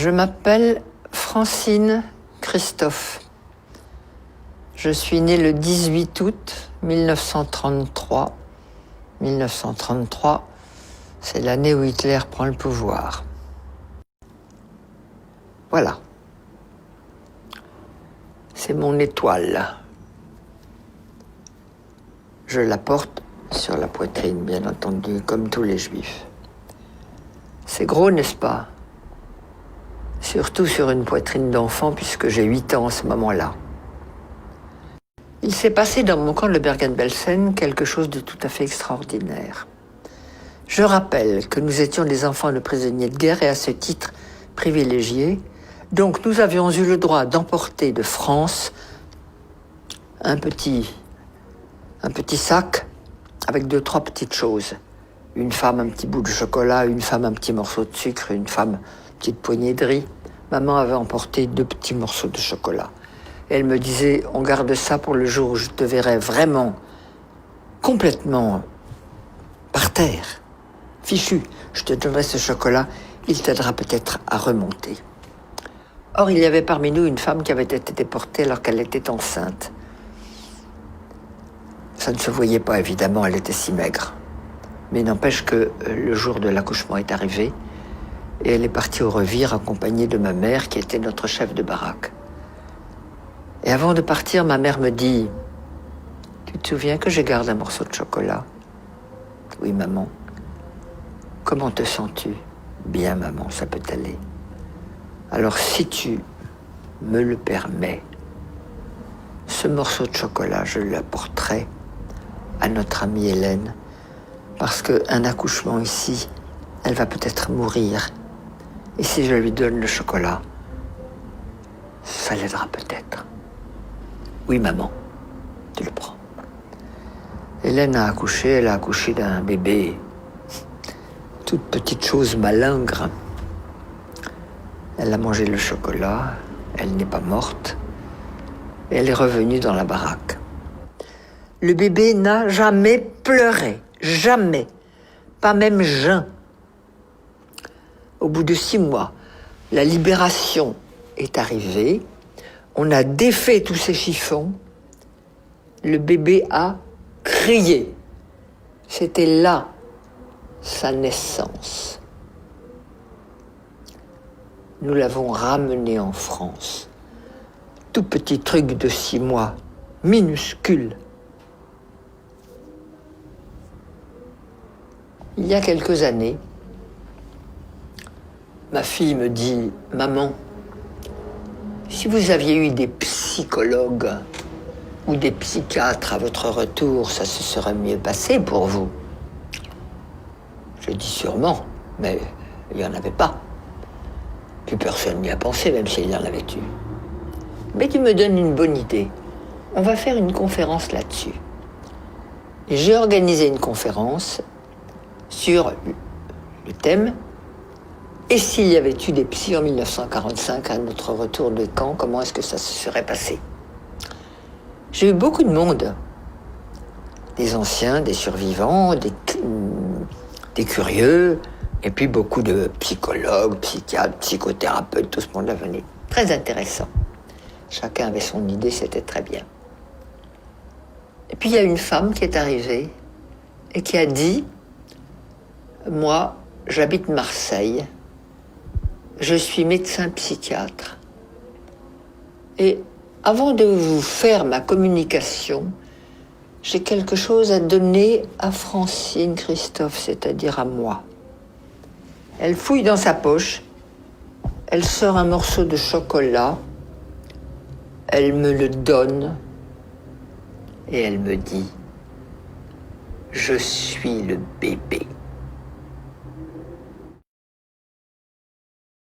Je m'appelle Francine Christophe. Je suis née le 18 août 1933. 1933, c'est l'année où Hitler prend le pouvoir. Voilà. C'est mon étoile. Je la porte sur la poitrine, bien entendu, comme tous les juifs. C'est gros, n'est-ce pas? Surtout sur une poitrine d'enfant, puisque j'ai 8 ans à ce moment-là. Il s'est passé dans mon camp de Bergen-Belsen quelque chose de tout à fait extraordinaire. Je rappelle que nous étions des enfants de prisonniers de guerre et à ce titre privilégiés. Donc nous avions eu le droit d'emporter de France un petit sac avec 2-3 petites choses. Une femme, un petit bout de chocolat, une femme, un petit morceau de sucre, une femme, une petite poignée de riz. Maman avait emporté 2 petits morceaux de chocolat. Et elle me disait, on garde ça pour le jour où je te verrai vraiment, complètement par terre, fichu. Je te donnerai ce chocolat, il t'aidera peut-être à remonter. Or, il y avait parmi nous une femme qui avait été déportée alors qu'elle était enceinte. Ça ne se voyait pas, évidemment, elle était si maigre. Mais n'empêche que le jour de l'accouchement est arrivé et elle est partie au revire accompagnée de ma mère qui était notre chef de baraque. Et avant de partir, ma mère me dit « Tu te souviens que je garde un morceau de chocolat ?»« Oui, maman. »« Comment te sens-tu ?»« Bien, maman, ça peut aller. » Alors, si tu me le permets, ce morceau de chocolat, je l'apporterai à notre amie Hélène, parce qu'un accouchement ici, elle va peut-être mourir. Et si je lui donne le chocolat, ça l'aidera peut-être. Oui, maman, tu le prends. Hélène a accouché, elle a accouché d'un bébé, toute petite chose malingre. Elle a mangé le chocolat, elle n'est pas morte, et elle est revenue dans la baraque. Le bébé n'a jamais pleuré, jamais, pas même Jean. Au bout de 6 mois, la libération est arrivée, on a défait tous ces chiffons, le bébé a crié. C'était là sa naissance. Nous l'avons ramené en France. Tout petit truc de 6 mois, minuscule. Il y a quelques années, ma fille me dit « Maman, si vous aviez eu des psychologues ou des psychiatres à votre retour, ça se serait mieux passé pour vous. » Je dis « Sûrement, mais il n'y en avait pas. Plus personne n'y a pensé, même s'il y en avait eu. Mais tu me donnes une bonne idée. On va faire une conférence là-dessus. » Et j'ai organisé une conférence sur le thème « Et s'il y avait eu des psys en 1945 à notre retour de camp, comment est-ce que ça se serait passé ?» J'ai eu beaucoup de monde, des anciens, des survivants, des curieux, et puis beaucoup de psychologues, psychiatres, psychothérapeutes, tout ce monde-là venait. Très intéressant. Chacun avait son idée, c'était très bien. Et puis il y a une femme qui est arrivée et qui a dit « Moi, j'habite Marseille, je suis médecin psychiatre. Et avant de vous faire ma communication, j'ai quelque chose à donner à Francine Christophe, c'est-à-dire à moi. » Elle fouille dans sa poche, elle sort un morceau de chocolat, elle me le donne et elle me dit « Je suis le bébé. »